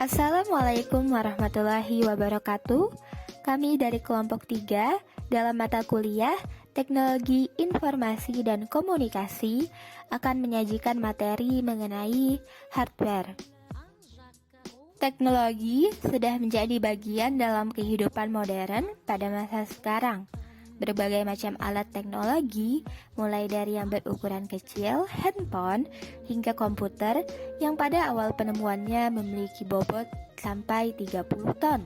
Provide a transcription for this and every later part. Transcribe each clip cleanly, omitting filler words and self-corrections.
Assalamualaikum warahmatullahi wabarakatuh. Kami dari kelompok 3 dalam mata kuliah Teknologi Informasi dan Komunikasi akan menyajikan materi mengenai hardware. Teknologi sudah menjadi bagian dalam kehidupan modern pada masa sekarang. Berbagai macam alat teknologi, mulai dari yang berukuran kecil, handphone, hingga komputer yang pada awal penemuannya memiliki bobot sampai 30 ton.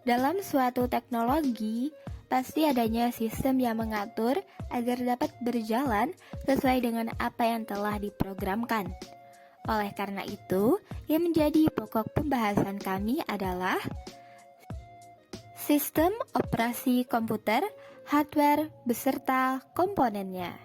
Dalam suatu teknologi, pasti adanya sistem yang mengatur agar dapat berjalan sesuai dengan apa yang telah diprogramkan. Oleh karena itu, yang menjadi pokok pembahasan kami adalah sistem operasi komputer, hardware, beserta komponennya.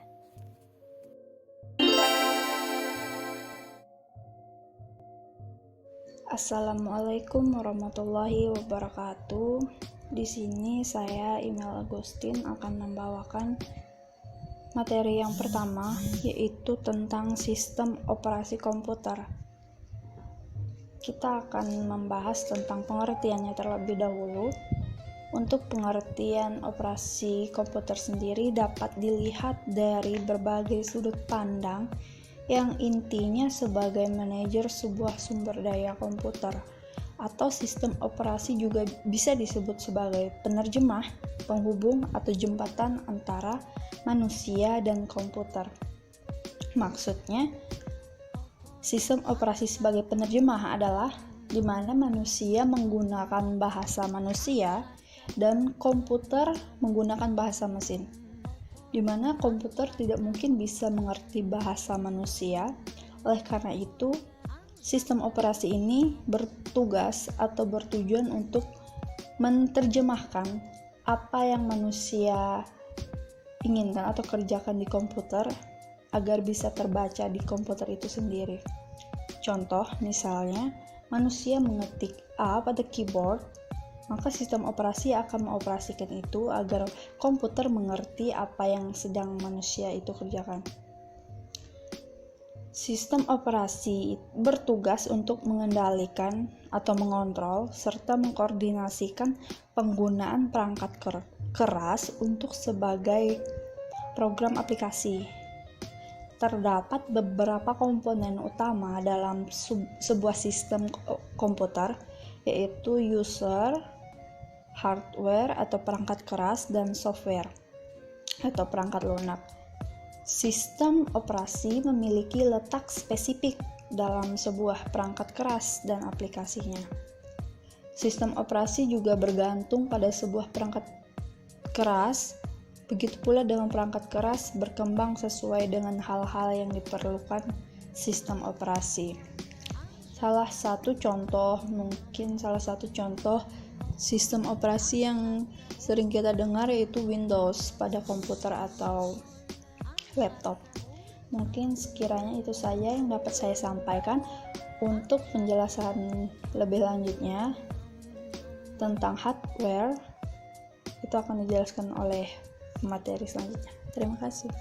Assalamualaikum warahmatullahi wabarakatuh. Di sini saya Imel Agustin akan membawakan materi yang pertama, yaitu tentang sistem operasi komputer. Kita akan membahas tentang pengertiannya terlebih dahulu. Untuk pengertian operasi komputer sendiri dapat dilihat dari berbagai sudut pandang yang intinya sebagai manajer sebuah sumber daya komputer atau sistem operasi juga bisa disebut sebagai penerjemah, penghubung atau jembatan antara manusia dan komputer. Maksudnya, sistem operasi sebagai penerjemah adalah di mana manusia menggunakan bahasa manusia dan komputer menggunakan bahasa mesin, di mana komputer tidak mungkin bisa mengerti bahasa manusia. Oleh karena itu, sistem operasi ini bertugas atau bertujuan untuk menerjemahkan apa yang manusia inginkan atau kerjakan di komputer agar bisa terbaca di komputer itu sendiri. Contoh, misalnya, manusia mengetik A pada keyboard, maka sistem operasi akan mengoperasikan itu agar komputer mengerti apa yang sedang manusia itu kerjakan. Sistem operasi bertugas untuk mengendalikan atau mengontrol serta mengkoordinasikan penggunaan perangkat keras untuk sebagai program aplikasi. Terdapat beberapa komponen utama dalam sebuah sistem komputer, yaitu user, hardware atau perangkat keras, dan software atau perangkat lunak. Sistem operasi memiliki letak spesifik dalam sebuah perangkat keras dan aplikasinya. Sistem operasi juga bergantung pada sebuah perangkat keras. Begitu pula dengan perangkat keras berkembang sesuai dengan hal-hal yang diperlukan sistem operasi. Salah satu contoh sistem operasi yang sering kita dengar yaitu Windows pada komputer atau laptop. Mungkin sekiranya itu saja yang dapat saya sampaikan. Untuk penjelasan lebih lanjutnya tentang hardware, itu akan dijelaskan oleh materi selanjutnya. Terima kasih.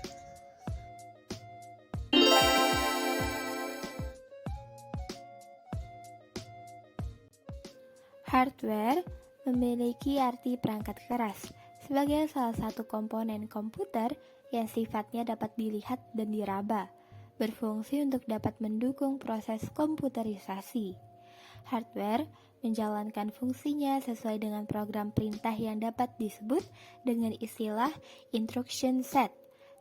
Hardware memiliki arti perangkat keras sebagai salah satu komponen komputer yang sifatnya dapat dilihat dan diraba, berfungsi untuk dapat mendukung proses komputerisasi. Hardware menjalankan fungsinya sesuai dengan program perintah yang dapat disebut dengan istilah instruction set,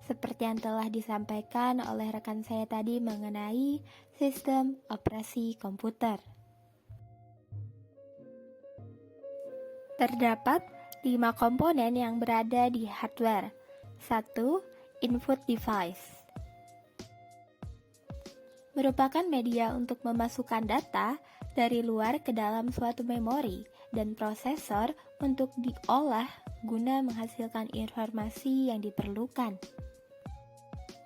seperti yang telah disampaikan oleh rekan saya tadi mengenai sistem operasi komputer. Terdapat 5 komponen yang berada di hardware. 1. Input device merupakan media untuk memasukkan data dari luar ke dalam suatu memori dan prosesor untuk diolah guna menghasilkan informasi yang diperlukan.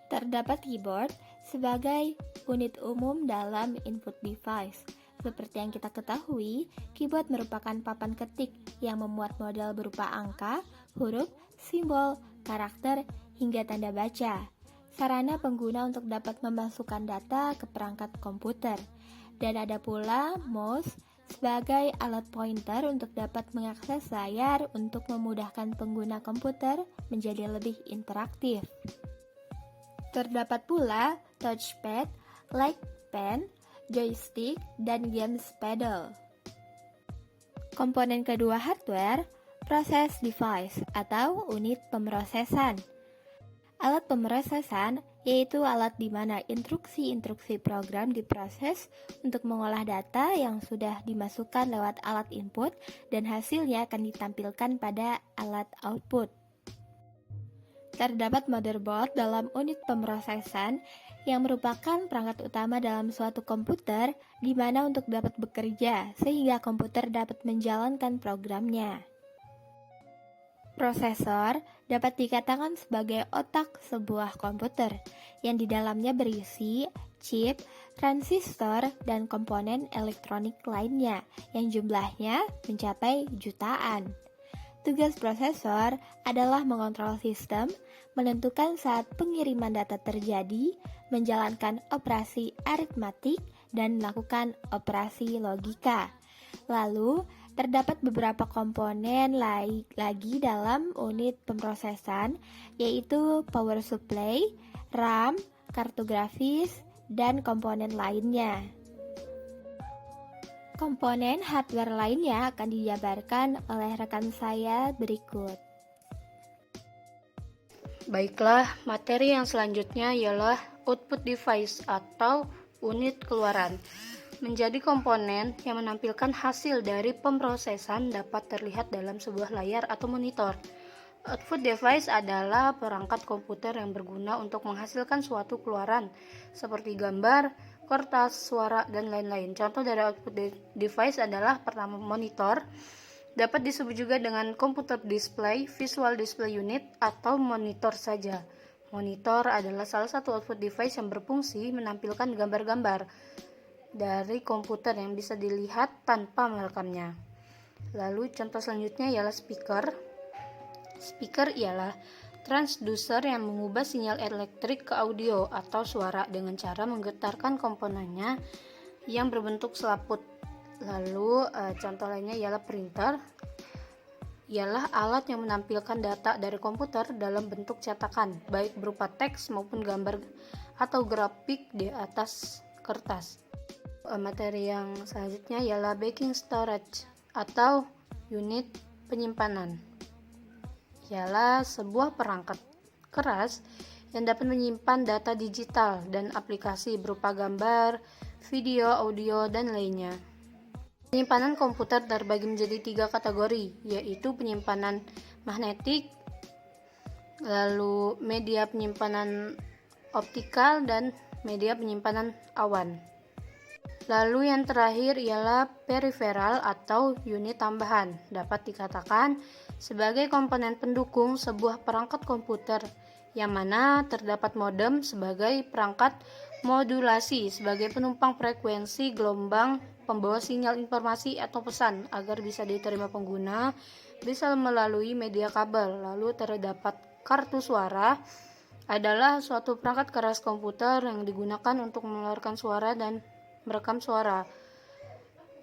Terdapat keyboard sebagai unit umum dalam input device. Seperti yang kita ketahui, keyboard merupakan papan ketik yang memuat modal berupa angka, huruf, simbol, karakter, hingga tanda baca. sarana pengguna untuk dapat memasukkan data ke perangkat komputer. Dan ada pula mouse sebagai alat pointer untuk dapat mengakses layar untuk memudahkan pengguna komputer menjadi lebih interaktif. Terdapat pula touchpad, like pen, joystick, dan games pedal. Komponen kedua hardware, process device atau unit pemrosesan. Alat pemrosesan yaitu alat di mana instruksi-instruksi program diproses untuk mengolah data yang sudah dimasukkan lewat alat input dan hasilnya akan ditampilkan pada alat output. Terdapat motherboard dalam unit pemrosesan yang merupakan perangkat utama dalam suatu komputer di mana untuk dapat bekerja sehingga komputer dapat menjalankan programnya. Prosesor dapat dikatakan sebagai otak sebuah komputer yang di dalamnya berisi chip, transistor, dan komponen elektronik lainnya yang jumlahnya mencapai jutaan. Tugas prosesor adalah mengontrol sistem, menentukan saat pengiriman data terjadi, menjalankan operasi aritmatik, dan melakukan operasi logika. Lalu, terdapat beberapa komponen lagi dalam unit pemrosesan, yaitu power supply, RAM, kartu grafis, dan komponen lainnya. Komponen hardware lainnya akan dijabarkan oleh rekan saya berikut. Baiklah, materi yang selanjutnya ialah output device atau unit keluaran. Menjadi komponen yang menampilkan hasil dari pemrosesan dapat terlihat dalam sebuah layar atau monitor. Output device adalah perangkat komputer yang berguna untuk menghasilkan suatu keluaran seperti gambar, kertas, suara, dan lain-lain. Contoh dari output device adalah pertama monitor, dapat disebut juga dengan computer display, visual display unit, atau monitor saja. Monitor adalah salah satu output device yang berfungsi menampilkan gambar-gambar dari komputer yang bisa dilihat tanpa merekamnya. Lalu contoh selanjutnya ialah speaker. Speaker ialah transducer yang mengubah sinyal elektrik ke audio atau suara dengan cara menggetarkan komponennya yang berbentuk selaput. Lalu contoh lainnya ialah printer. Ialah alat yang menampilkan data dari komputer dalam bentuk cetakan, baik berupa teks maupun gambar atau grafik di atas kertas. Materi yang selanjutnya ialah backing storage atau unit penyimpanan. Ialah sebuah perangkat keras yang dapat menyimpan data digital dan aplikasi berupa gambar, video, audio, dan lainnya. Penyimpanan komputer terbagi menjadi 3 kategori, yaitu penyimpanan magnetik, lalu media penyimpanan optikal, dan media penyimpanan awan. Lalu yang terakhir ialah peripheral atau unit tambahan, dapat dikatakan sebagai komponen pendukung sebuah perangkat komputer yang mana terdapat modem sebagai perangkat modulasi sebagai penumpang frekuensi gelombang pembawa sinyal informasi atau pesan agar bisa diterima pengguna bisa melalui media kabel. Lalu terdapat kartu suara adalah suatu perangkat keras komputer yang digunakan untuk mengeluarkan suara dan merekam suara.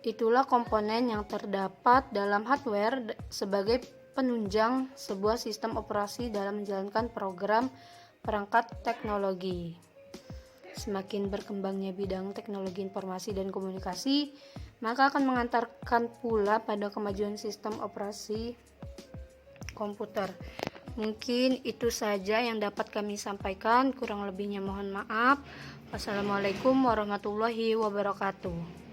Itulah komponen yang terdapat dalam hardware sebagai penunjang sebuah sistem operasi dalam menjalankan program perangkat teknologi. Semakin berkembangnya bidang teknologi informasi dan komunikasi, maka akan mengantarkan pula pada kemajuan sistem operasi komputer. Mungkin itu saja yang dapat kami sampaikan, kurang lebihnya mohon maaf. Wassalamualaikum warahmatullahi wabarakatuh.